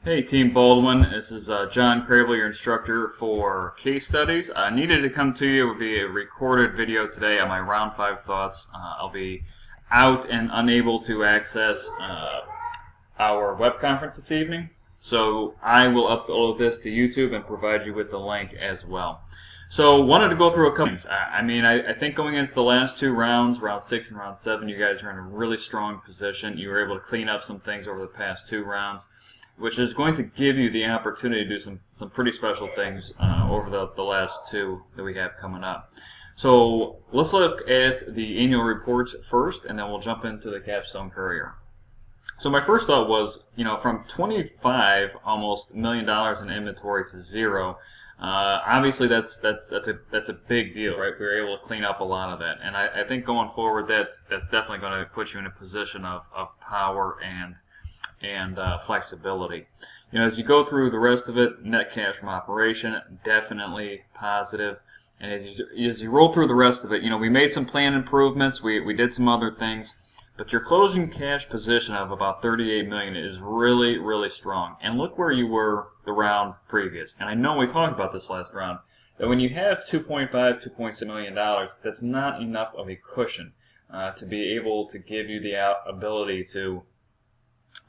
Hey Team Baldwin, this is John Crable, your instructor for case studies. I needed to come to you with a recorded video today on my round 5 thoughts. I'll be out and unable to access our web conference this evening, so I will upload this to YouTube and provide you with the link as well. So wanted to go through a couple things. I think going into the last 2 rounds, round 6 and round 7, you guys are in a really strong position. You were able to clean up some things over the past 2 rounds, which is going to give you the opportunity to do some pretty special things over the last 2 that we have coming up. So let's look at the annual reports first, and then we'll jump into the capstone courier. So my first thought was, from 25 almost $1 million in inventory to 0. Obviously that's a big deal, right? We were able to clean up a lot of that, and I think going forward that's definitely going to put you in a position of power and flexibility. As you go through the rest of it, net cash from operation, definitely positive. And as you roll through the rest of it, we made some plan improvements, we did some other things, but your closing cash position of about $38 million is really, really strong. And look where you were the round previous. And I know we talked about this last round, that when you have $2.5, $2.6 million, that's not enough of a cushion to be able to give you the ability to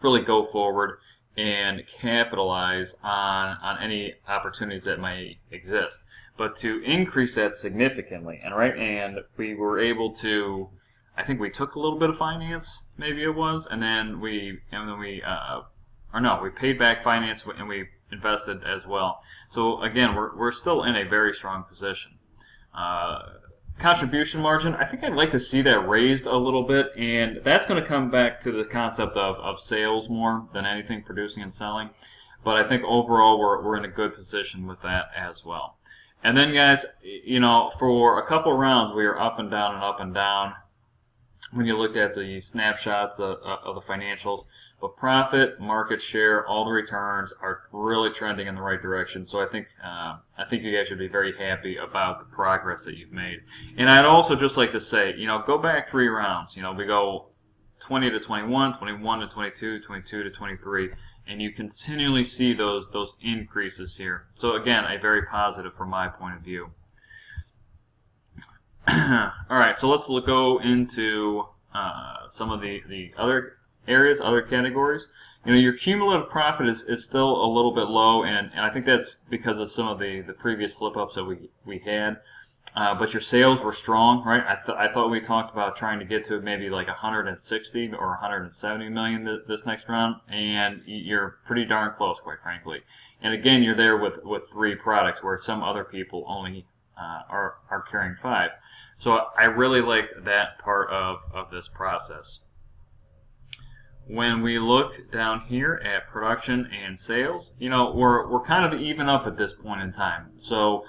really go forward and capitalize on any opportunities that may exist, but to increase that significantly. And we were able to, I think we took a little bit of finance, maybe it was, and then we paid back finance and we invested as well. So again, we're still in a very strong position. Contribution margin, I think I'd like to see that raised a little bit, and that's going to come back to the concept of sales more than anything, producing and selling. But I think overall we're in a good position with that as well. And then guys, for a couple rounds we are up and down and up and down when you look at the snapshots of the financials. But profit, market share, all the returns are really trending in the right direction. So I think you guys should be very happy about the progress that you've made. And I'd also just like to say, go back 3 rounds. We go 20 to 21, 21 to 22, 22 to 23, and you continually see those increases here. So again, a very positive from my point of view. All right, so let's go into some of the other areas, other categories. Your cumulative profit is still a little bit low, and I think that's because of some of the previous slip-ups that we had. But your sales were strong, right? I thought we talked about trying to get to maybe like 160 or 170 million this next round, and you're pretty darn close, quite frankly. And again, you're there with 3 products, where some other people only are carrying 5. So I really liked that part of this process. When we look down here at production and sales, we're kind of even up at this point in time. So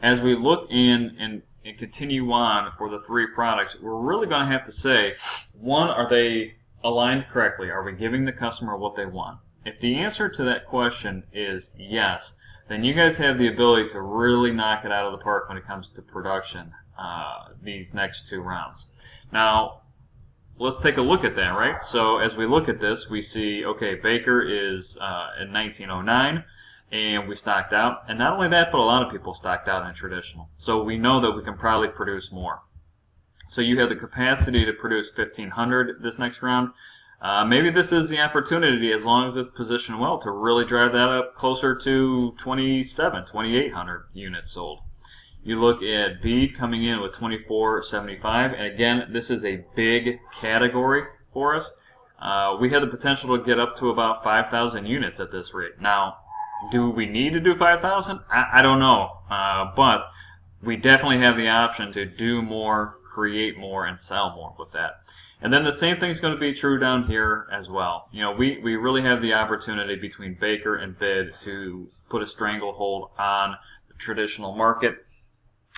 as we look in and continue on for the 3 products, we're really going to have to say, one, are they aligned correctly? Are we giving the customer what they want? If the answer to that question is yes, then you guys have the ability to really knock it out of the park when it comes to production these next 2 rounds. Now, let's take a look at that, right? So as we look at this, we see, okay, Baker is in 1909, and we stocked out. And not only that, but a lot of people stocked out in traditional. So we know that we can probably produce more. So you have the capacity to produce 1,500 this next round. Maybe this is the opportunity, as long as it's positioned well, to really drive that up closer to 2,800 units sold. You look at Bead coming in with 2475, and again, this is a big category for us. We had the potential to get up to about 5,000 units at this rate. Now, do we need to do 5,000? I don't know, but we definitely have the option to do more, create more, and sell more with that. And then the same thing is going to be true down here as well. We really have the opportunity between Baker and Bid to put a stranglehold on the traditional market.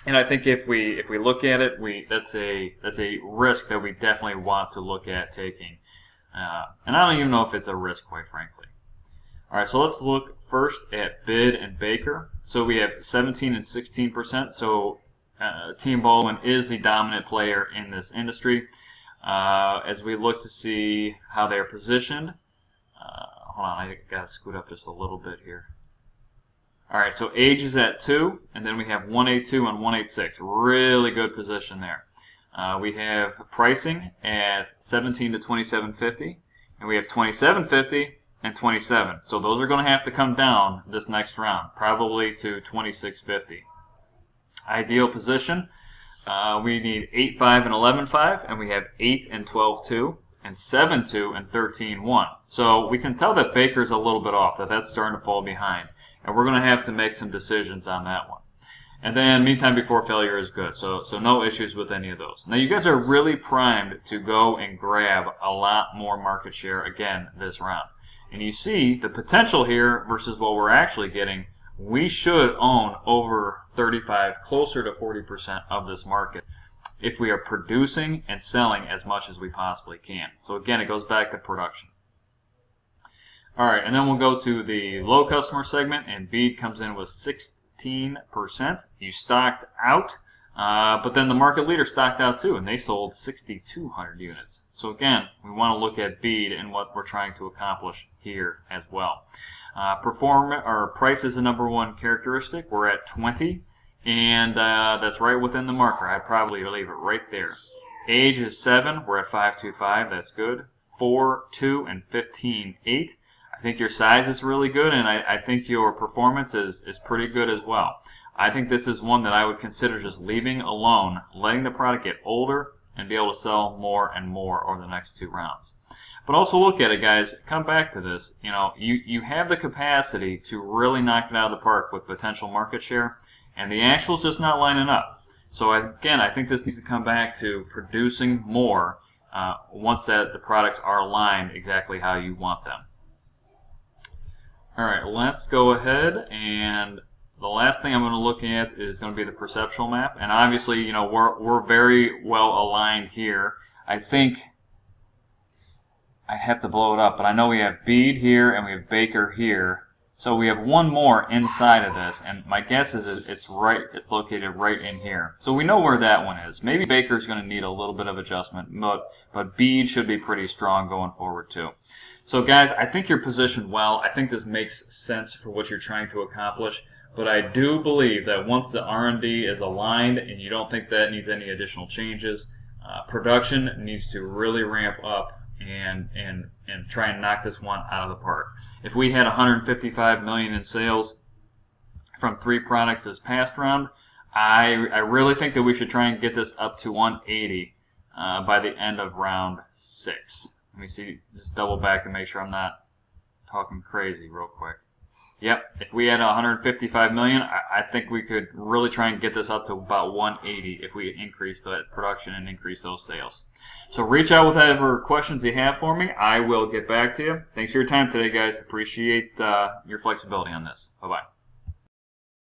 And I think if we look at it, that's a risk that we definitely want to look at taking. And I don't even know if it's a risk, quite frankly. All right, so let's look first at Bid and Baker. So we have 17 and 16%. So Team Baldwin is the dominant player in this industry. As we look to see how they're positioned, hold on, I got to scoot up just a little bit here. All right, so age is at 2, and then we have 182 and 186. Really good position there. We have pricing at 17 to 27.50, and we have 27.50 and 27. So those are going to have to come down this next round, probably to 26.50. Ideal position, we need 8.5 and 11.5, and we have 8 and 12.2, and 7.2 and 13.1. So we can tell that Baker's a little bit off, that's starting to fall behind. And we're going to have to make some decisions on that one. And then meantime before failure is good. So no issues with any of those. Now you guys are really primed to go and grab a lot more market share again this round. And you see the potential here versus what we're actually getting. We should own over 35, closer to 40% of this market if we are producing and selling as much as we possibly can. So again, it goes back to production. All right, and then we'll go to the low customer segment, and Bead comes in with 16%. You stocked out, but then the market leader stocked out too, and they sold 6,200 units. So again, we want to look at Bead and what we're trying to accomplish here as well. Price is the number one characteristic. We're at 20, and that's right within the marker. I'd probably leave it right there. Age is 7. We're at 525. That's good. 4, 2, and 15, 8. I think your size is really good, and I think your performance is pretty good as well. I think this is one that I would consider just leaving alone, letting the product get older, and be able to sell more and more over the next 2 rounds. But also look at it, guys. Come back to this. You know, you have the capacity to really knock it out of the park with potential market share, and the actual's just not lining up. So again, I think this needs to come back to producing more once the products are aligned exactly how you want them. All right, let's go ahead, and the last thing I'm going to look at is going to be the perceptual map. And obviously, you know, we're very well aligned here. I think I have to blow it up, but I know we have Bead here and we have Baker here. So we have one more inside of this, and my guess is it's located right in here. So we know where that one is. Maybe Baker's going to need a little bit of adjustment, but Bead should be pretty strong going forward too. So guys, I think you're positioned well. I think this makes sense for what you're trying to accomplish. But I do believe that once the R&D is aligned and you don't think that needs any additional changes, production needs to really ramp up and try and knock this one out of the park. If we had 155 million in sales from 3 products this past round, I really think that we should try and get this up to 180 by the end of round 6. Let me see, just double back and make sure I'm not talking crazy real quick. Yep, if we had 155 million, I think we could really try and get this up to about 180 if we increase that production and increase those sales. So reach out with whatever questions you have for me. I will get back to you. Thanks for your time today, guys. Appreciate your flexibility on this. Bye-bye.